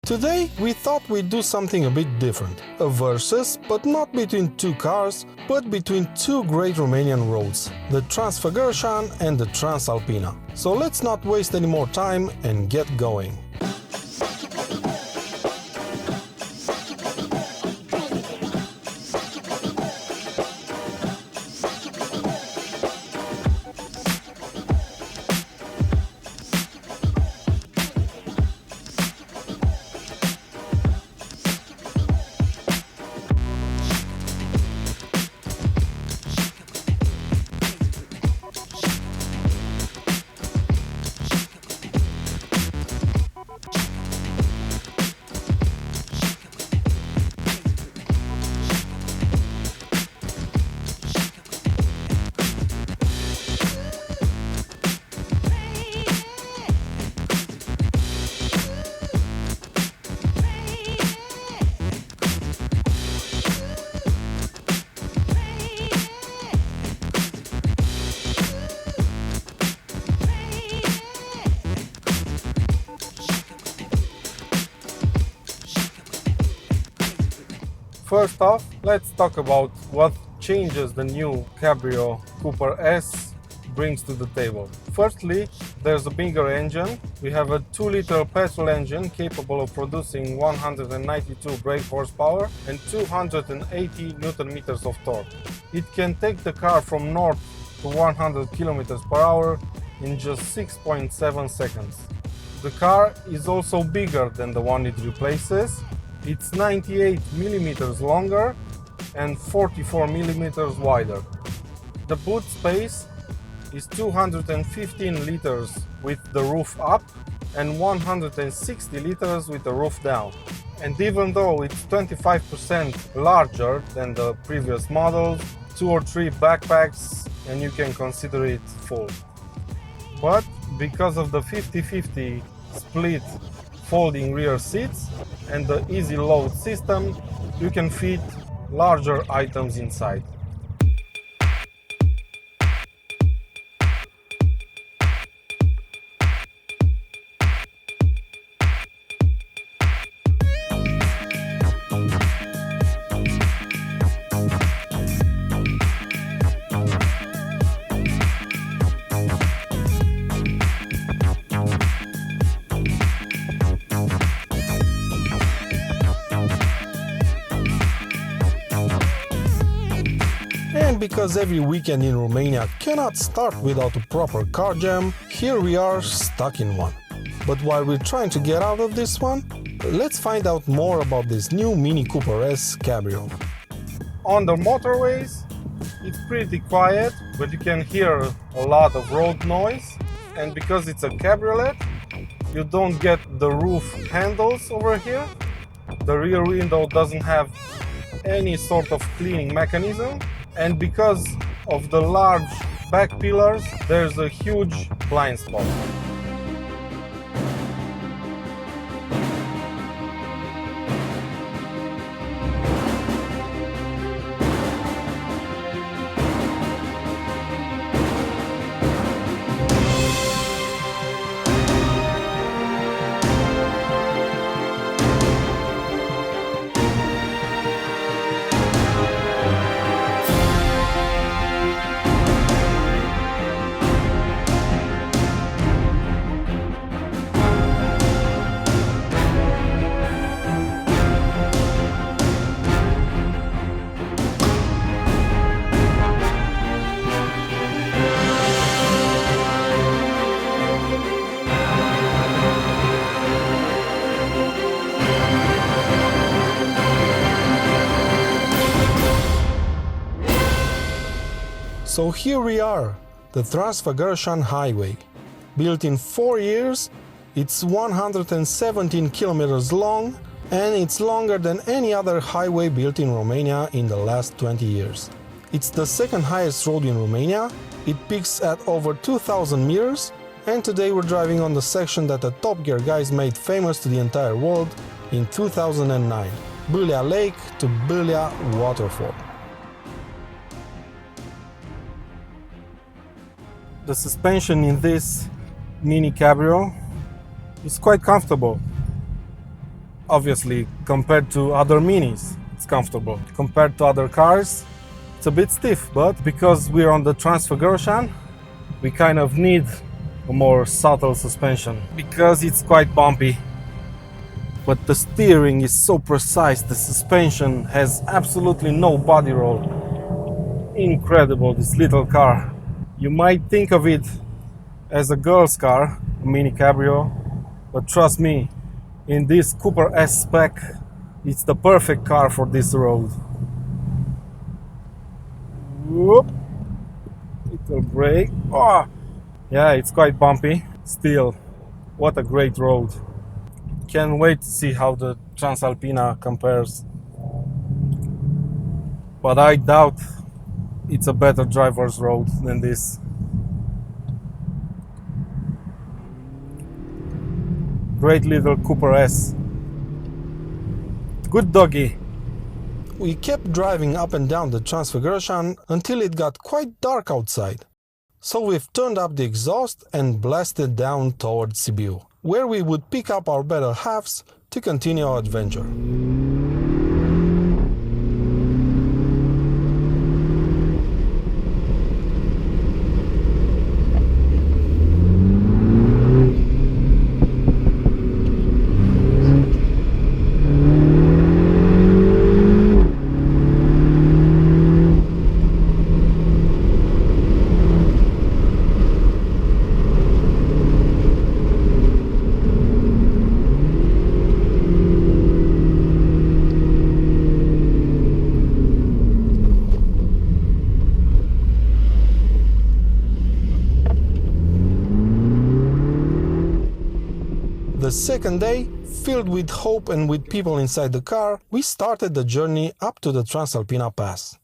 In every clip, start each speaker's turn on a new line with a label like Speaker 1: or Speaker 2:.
Speaker 1: Today we thought we'd do something a bit different. A versus, but not between two cars, but between two great Romanian roads, the Transfagarasan and the Transalpina. So let's not waste any more time and get going. First off, let's talk about what changes the new Cabrio Cooper S brings to the table. Firstly, there's a bigger engine. We have a 2-liter petrol engine capable of producing 192 brake horsepower and 280 Newton meters of torque. It can take the car from 0 to 100 kilometers per hour in just 6.7 seconds. The car is also bigger than the one it replaces. It's 98 millimeters longer and 44 millimeters wider. The boot space is 215 liters with the roof up and 160 liters with the roof down. And even though it's 25% larger than the previous models, 2 or 3 backpacks and you can consider it full. But because of the 50-50 split folding rear seats and the easy load system, you can fit larger items inside. And because every weekend in Romania cannot start without a proper car jam, here we are stuck in one. But while we're trying to get out of this one, let's find out more about this new Mini Cooper S Cabrio. On the motorways, it's pretty quiet, but you can hear a lot of road noise. And because it's a cabriolet, you don't get the roof handles over here. The rear window doesn't have any sort of cleaning mechanism. And because of the large back pillars, there's a huge blind spot. So here we are, the Transfagarasan Highway. Built in 4 years, it's 117 kilometers long and it's longer than any other highway built in Romania in the last 20 years. It's the second highest road in Romania, it peaks at over 2,000 meters, and today we're driving on the section that the Top Gear guys made famous to the entire world in 2009, Bâlea Lake to Bâlea Waterfall. The suspension in this Mini Cabrio is quite comfortable. Obviously, compared to other Minis, it's comfortable. Compared to other cars, it's a bit stiff, but because we're on the Transfagarasan, we kind of need a more subtle suspension because it's quite bumpy. But the steering is so precise, the suspension has absolutely no body roll. Incredible, this little car. You might think of it as a girl's car, a Mini Cabrio, but trust me, in this Cooper S spec, it's the perfect car for this road. Whoop. Little brake. Oh. Yeah, it's quite bumpy. Still, what a great road. Can't wait to see how the Transalpina compares. But I doubt it's a better driver's road than this. Great little Cooper S. Good doggy. We kept driving up and down the Transfiguration until it got quite dark outside. So we've turned up the exhaust and blasted down towards Sibiu, where we would pick up our better halves to continue our adventure. The second day, filled with hope and with people inside the car, we started the journey up to the Transalpina Pass.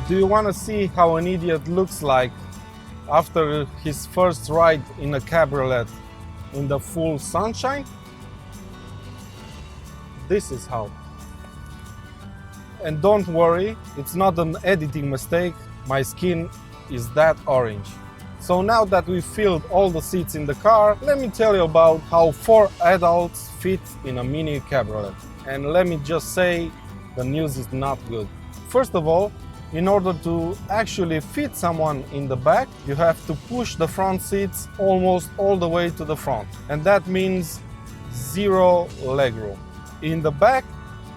Speaker 1: Do you want to see how an idiot looks like after his first ride in a cabriolet in the full sunshine? This is how. And don't worry, it's not an editing mistake, my skin is that orange. So now that we've filled all the seats in the car, let me tell you about how 4 adults fit in a mini cabriolet. And let me just say, the news is not good. First of all, in order to actually fit someone in the back, you have to push the front seats almost all the way to the front. And that means 0 legroom. In the back,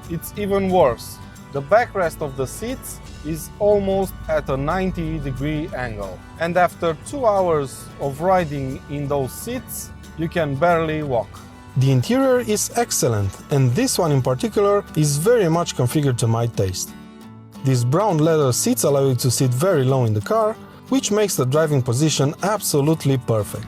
Speaker 1: it's even worse. The backrest of the seats is almost at a 90-degree angle. And after 2 hours of riding in those seats, you can barely walk. The interior is excellent, and this one in particular is very much configured to my taste. These brown leather seats allow you to sit very low in the car, which makes the driving position absolutely perfect.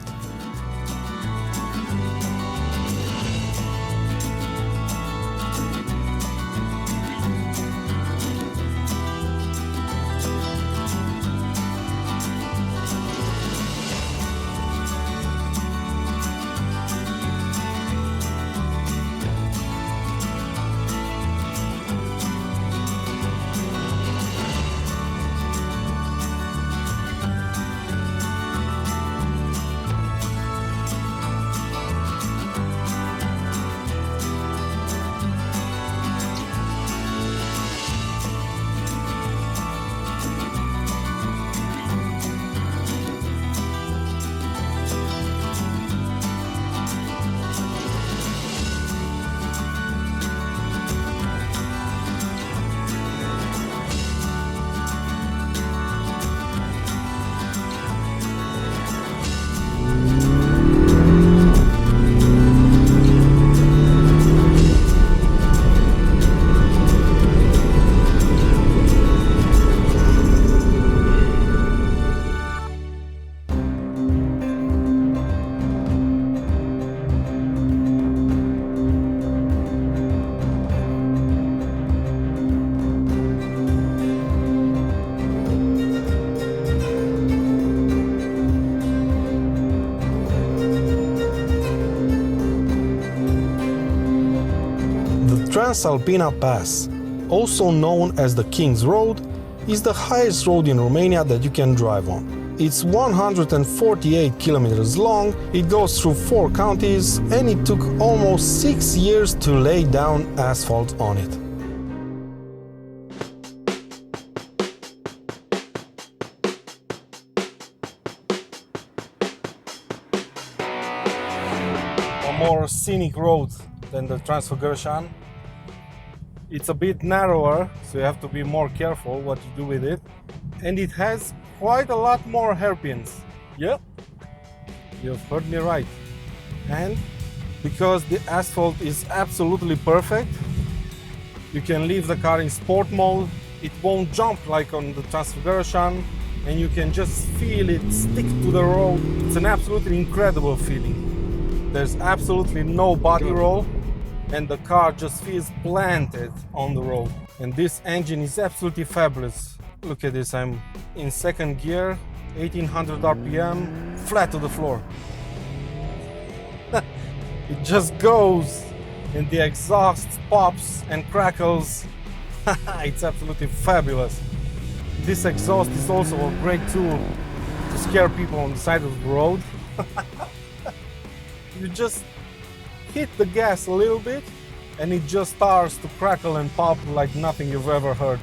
Speaker 2: Transalpina Pass, also known as the King's Road, is the highest road in Romania that you can drive on. It's 148 kilometers long, it goes through 4 counties, and it took almost 6 years to lay down asphalt on it. A more scenic road than the Transfagarasan. It's a bit narrower, so you have to be more careful what you do with it. And it has quite a lot more hairpins. Yeah, you've heard me right. And because the asphalt is absolutely perfect, you can leave the car in sport mode. It won't jump like on the Transfagarasan, and you can just feel it stick to the road. It's an absolutely incredible feeling. There's absolutely no body roll, and the car just feels planted on the road. And this engine is absolutely fabulous. Look at this, I'm in second gear, 1800 RPM, flat to the floor. It just goes, and the exhaust pops and crackles. It's absolutely fabulous. This exhaust is also a great tool to scare people on the side of the road. You just hit the gas a little bit, and it just starts to crackle and pop like nothing you've ever heard.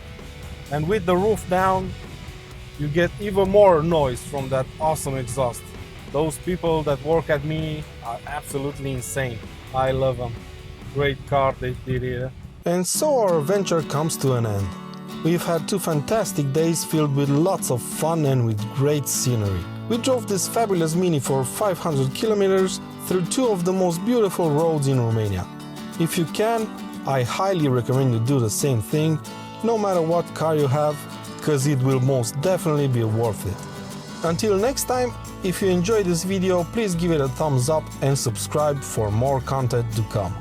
Speaker 2: And with the roof down, you get even more noise from that awesome exhaust. Those people that work at Mini are absolutely insane. I love them. Great car they did here. And so our adventure comes to an end. We've had 2 fantastic days filled with lots of fun and with great scenery. We drove this fabulous Mini for 500 kilometers through 2 of the most beautiful roads in Romania. If you can, I highly recommend you do the same thing, no matter what car you have, because it will most definitely be worth it. Until next time, if you enjoyed this video, please give it a thumbs up and subscribe for more content to come.